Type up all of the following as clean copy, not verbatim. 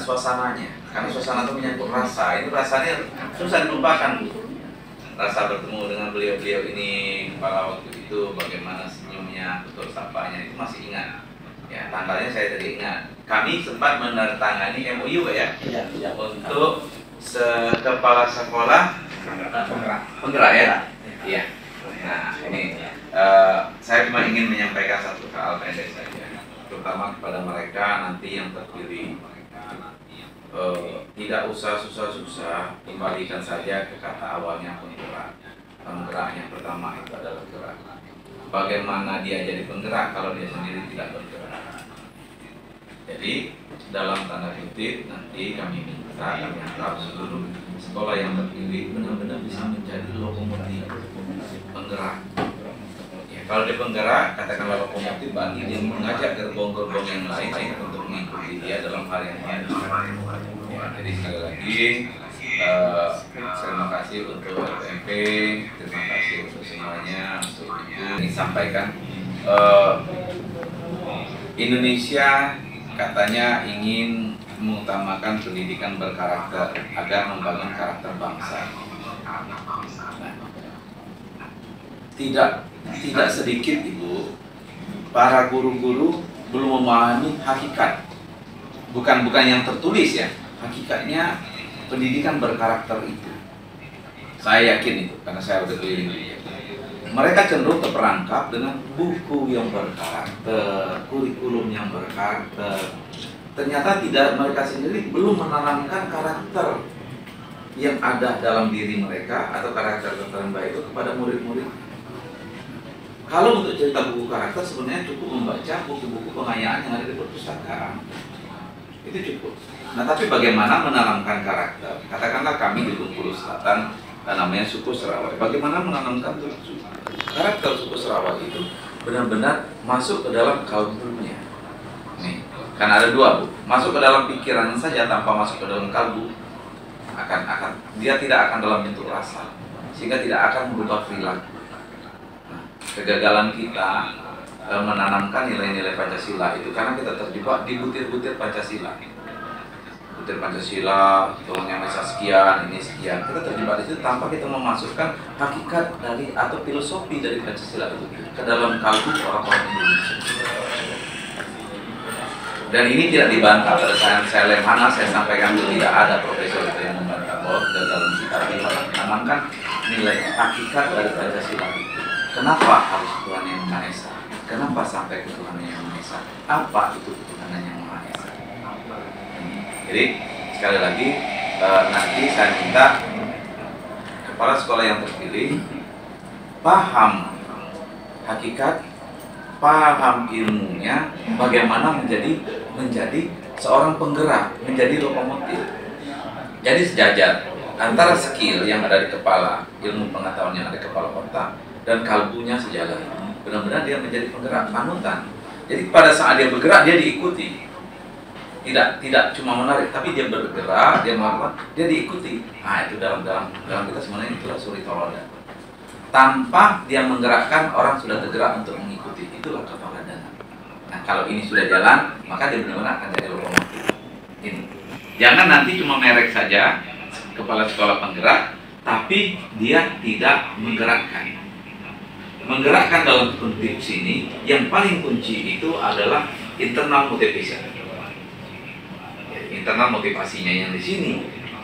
suasananya, karena suasana itu menyangkut rasa. Ini rasanya susah dilupakan. Rasa bertemu dengan beliau-beliau ini pada waktu itu, bagaimana senyumnya, tutur sapanya, itu masih ingat. Ya, tanggalnya saya tadi ingat. Kami sempat menandatangani MOU ya, untuk kepala sekolah penggerak ya. Iya. Nah ini saya cuma ingin menyampaikan satu hal pendek saja, terutama kepada mereka nanti yang terpilih. Tidak usah susah-susah, kembalikan saja ke kata awalnya penggerak. Penggerak yang pertama itu adalah gerak. Bagaimana dia jadi penggerak kalau dia sendiri tidak bergerak? Jadi dalam tanda kutip nanti kami minta, kami harap seluruh sekolah yang terpilih benar-benar bisa menjadi lokomotif penggerak. Ya, kalau dia penggerak, katakanlah lokomotif, berarti dia mengajak gerbong-gerbong yang lain untuk mengikuti dia dalam hal yang lain. Ya, jadi sekali lagi terima kasih untuk LPMP, terima kasih untuk semuanya, untuk Ibu disampaikan. Indonesia katanya ingin mengutamakan pendidikan berkarakter agar membangun karakter bangsa. Nah, tidak sedikit Ibu, para guru-guru belum memahami hakikat, bukan yang tertulis ya, hakikatnya pendidikan berkarakter itu. Saya yakin itu, karena saya udah keliling. Mereka cenderung terperangkap dengan buku yang berkarakter, kurikulum yang berkarakter. Ternyata tidak, mereka sendiri belum menanamkan karakter yang ada dalam diri mereka atau karakter terbaik itu kepada murid-murid. Kalau untuk cerita buku karakter sebenarnya cukup membaca buku-buku pengayaan yang ada di perpustakaan. Itu cukup. Nah, tapi bagaimana menanamkan karakter? Katakanlah kami di Bengkulu Selatan, namanya suku Serawai. Bagaimana menanamkan karakter suku Serawai itu benar-benar masuk ke dalam kalbunya. Nih, karena ada dua, Bu. Masuk ke dalam pikiran saja tanpa masuk ke dalam kalbu, dia tidak akan dalam bentuk rasa, sehingga tidak akan berubah perilaku. Nah, kegagalan kita menanamkan nilai-nilai Pancasila itu karena kita terjebak di butir-butir Pancasila. Butir Pancasila, tolongnya masa sekian, ini sekian. Kita terjebak di situ tanpa kita memasukkan hakikat dari atau filosofi dari Pancasila itu ke dalam kalbu orang-orang Indonesia. Dan ini tidak dibantah. Pada saat saya Lemhanas, saya sampaikan itu tidak ada profesor itu yang membantah bahwa dalam kita menanamkan nilai hakikat dari Pancasila itu. Kenapa harus Tuhan Yang Maha Esa? Kenapa sampai ke Tuhan Yang Maha Esa? Apa itu Tuhan Yang Maha Esa? Jadi sekali lagi nanti saya minta kepala sekolah yang terpilih paham hakikat, paham ilmunya, bagaimana menjadi seorang penggerak, menjadi lokomotif. Jadi sejajar antara skill yang ada di kepala, ilmu pengetahuan yang ada di kepala otak, dan kalbunya sejalan. Benar-benar dia menjadi penggerak, panutan. Jadi pada saat dia bergerak, dia diikuti. Tidak cuma menarik, tapi dia bergerak, dia melakukan, dia diikuti. Nah, itu dalam kita sebenarnya itulah suri toladan. Tanpa dia menggerakkan, orang sudah tergerak untuk mengikuti. Itulah keteladanan. Nah, kalau ini sudah jalan, maka dia benar-benar akan jadi lokomotif. Ini. Jangan nanti cuma merek saja kepala sekolah penggerak, tapi dia tidak menggerakkan. Menggerakkan dalam konteks ini, yang paling kunci itu adalah internal motivation. Internal motivasinya yang di sini,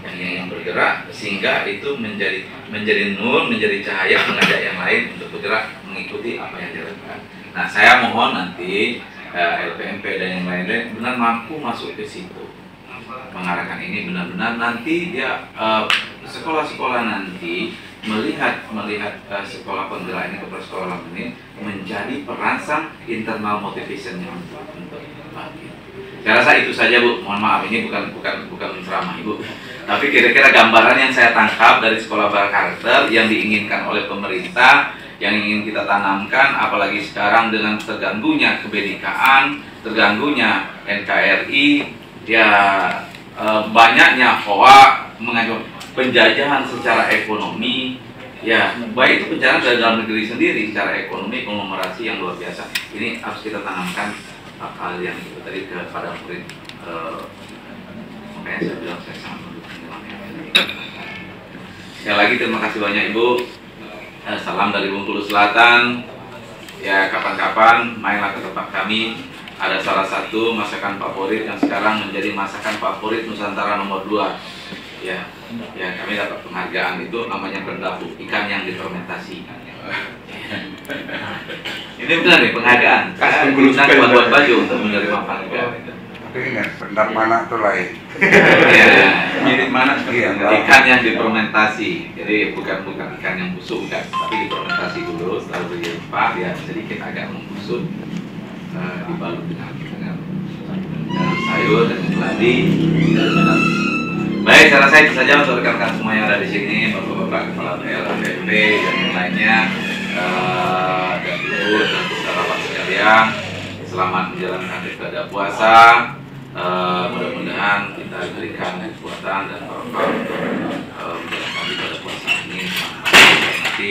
yang bergerak, sehingga itu menjadi nur, menjadi cahaya mengajak yang lain untuk bergerak mengikuti apa yang dilakukan. Nah, saya mohon nanti LPMP dan yang lain-lain benar mampu masuk ke situ, mengarahkan ini benar-benar nanti dia sekolah-sekolah nanti melihat sekolah penggerak ini, kepala sekolah ini menjadi perangsang internal motivationnya untuk bangkit. Saya rasa itu saja, Bu. Mohon maaf, ini bukan ceramah Ibu, tapi kira-kira gambaran yang saya tangkap dari sekolah berkarakter yang diinginkan oleh pemerintah, yang ingin kita tanamkan, apalagi sekarang dengan terganggunya kebenekaan, terganggunya NKRI, ya banyaknya hoak, mengajukan penjajahan secara ekonomi, ya baik itu penjajahan dari dalam negeri sendiri secara ekonomi, konglomerasi yang luar biasa. Ini harus kita tanamkan hal yang itu tadi kepada murid makanya saya bilang saya sangat mendukung dalam ini. Sekali lagi terima kasih banyak Ibu. Salam dari Bengkulu Selatan. Ya, kapan-kapan mainlah ke tempat kami. Ada salah satu masakan favorit yang sekarang menjadi masakan favorit Nusantara nomor 2. Ya, kami dapat penghargaan itu namanya pendapu, ikan yang difermentasi. Ini benar nih penghargaan. Karena digunakan buat baju untuk menerima penghargaan. Tapi ingat, pendap mana itu lain. Iya, mirip mana? Iya, ikan yang difermentasi. Jadi bukan ikan yang busuk, bukan, tapi difermentasi dulu, lalu dirempah, dia sedikit agak membusuk, dibalut dengan sayur dan keladi. Baik, saya rasa itu saja untuk rekan-rekan semua yang ada di sini, bapak-bapak kepala LPMP dan yang lainnya, dan ibu dan sahabat sekalian. Selamat menjalankan ibadah puasa. Mudah-mudahan kita diberikan kekuatan dan barokah untuk menjalankan ibadah puasa ini sampai nanti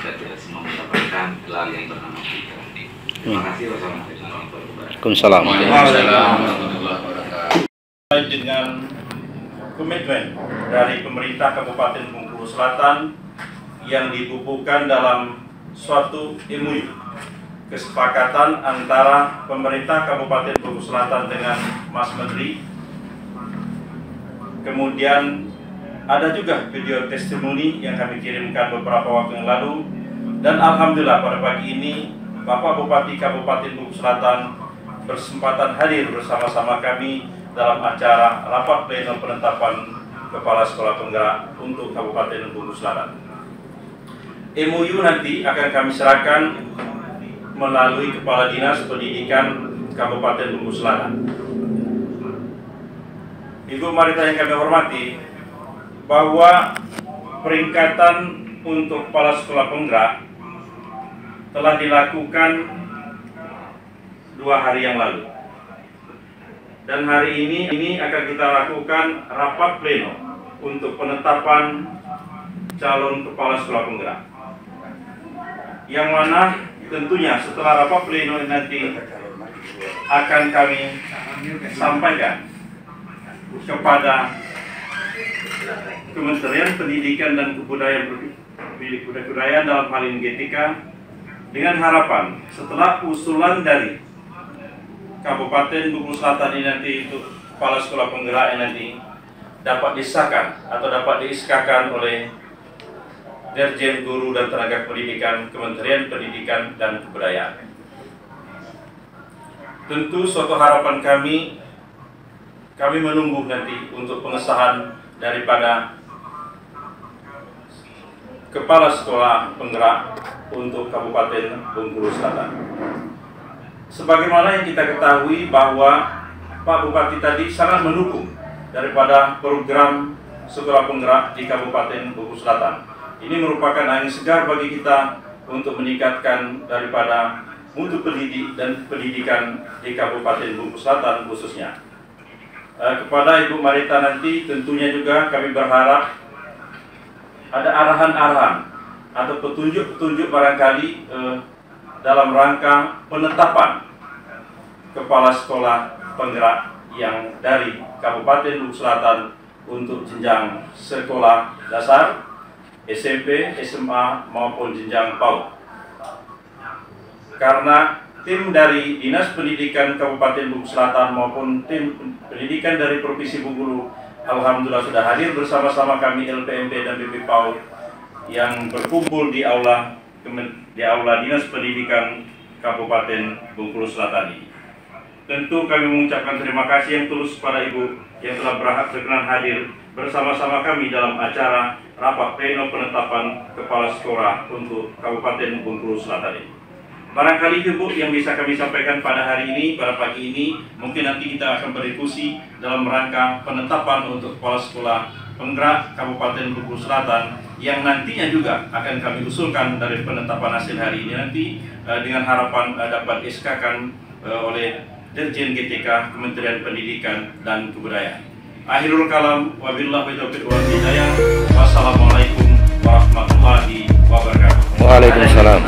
dan kita semua mendapatkan gelar yang bernama kita. Terima kasih. Waalaikumsalam. Dengan komitmen dari pemerintah Kabupaten Bengkulu Selatan yang dibubuhkan dalam suatu MOU kesepakatan antara pemerintah Kabupaten Bengkulu Selatan dengan Mas Menteri. Kemudian ada juga video testimoni yang kami kirimkan beberapa waktu yang lalu, dan alhamdulillah pada pagi ini Bapak Bupati Kabupaten Bengkulu Selatan berkesempatan hadir bersama-sama kami dalam acara rapat pleno penetapan Kepala Sekolah Penggerak untuk Kabupaten Bengkulu Selatan. MOU nanti akan kami serahkan melalui Kepala Dinas Pendidikan Kabupaten Bengkulu Selatan. Ibu Marita yang kami hormati, bahwa peringkatan untuk Kepala Sekolah Penggerak telah dilakukan 2 hari yang lalu. Dan hari ini akan kita lakukan rapat pleno untuk penetapan calon Kepala Sekolah Penggerak. Yang mana tentunya setelah rapat pleno nanti akan kami sampaikan kepada Kementerian Pendidikan dan Kebudayaan dalam hal ini GTK, dengan harapan setelah usulan dari Kabupaten Bengkulu Selatan ini nanti itu Kepala Sekolah Penggerak nanti dapat disahkan atau dapat diiskakan oleh Dirjen Guru dan Tenaga Pendidikan Kementerian Pendidikan dan Kebudayaan. Tentu suatu harapan kami menunggu nanti untuk pengesahan daripada Kepala Sekolah Penggerak untuk Kabupaten Bengkulu Selatan. Sebagaimana yang kita ketahui bahwa Pak Bupati tadi sangat mendukung daripada program Sekolah Penggerak di Kabupaten Bengkulu Selatan. Ini merupakan angin segar bagi kita untuk meningkatkan daripada mutu pendidik dan pendidikan di Kabupaten Bengkulu Selatan khususnya. Kepada Ibu Marita nanti tentunya juga kami berharap ada arahan-arahan atau petunjuk-petunjuk barangkali dalam rangka penetapan Kepala Sekolah Penggerak yang dari Kabupaten Bengkulu Selatan untuk jenjang sekolah dasar, SMP, SMA maupun jenjang PAUD. Karena tim dari Dinas Pendidikan Kabupaten Bengkulu Selatan maupun tim pendidikan dari Provinsi Bengkulu alhamdulillah sudah hadir bersama-sama kami LPMP dan BP PAUD yang berkumpul di aula Dinas Pendidikan Kabupaten Bengkulu Selatan ini. Tentu kami mengucapkan terima kasih yang tulus kepada Ibu yang telah berkenan hadir bersama-sama kami dalam acara rapat pleno penetapan Kepala Sekolah untuk Kabupaten Bengkulu Selatan ini. Barangkali itu Bu yang bisa kami sampaikan pada hari ini, pada pagi ini. Mungkin nanti kita akan berdiskusi dalam rangka penetapan untuk Kepala Sekolah Penggerak Kabupaten Bengkulu Selatan yang nantinya juga akan kami usulkan dari penetapan hasil hari ini nanti dengan harapan dapat diiskakan oleh Dirjen GTK Kementerian Pendidikan dan Kebudayaan. Akhirul kalam, wabillahi taufiq wal hidayah. Wassalamualaikum warahmatullahi wabarakatuh. Waalaikumsalam.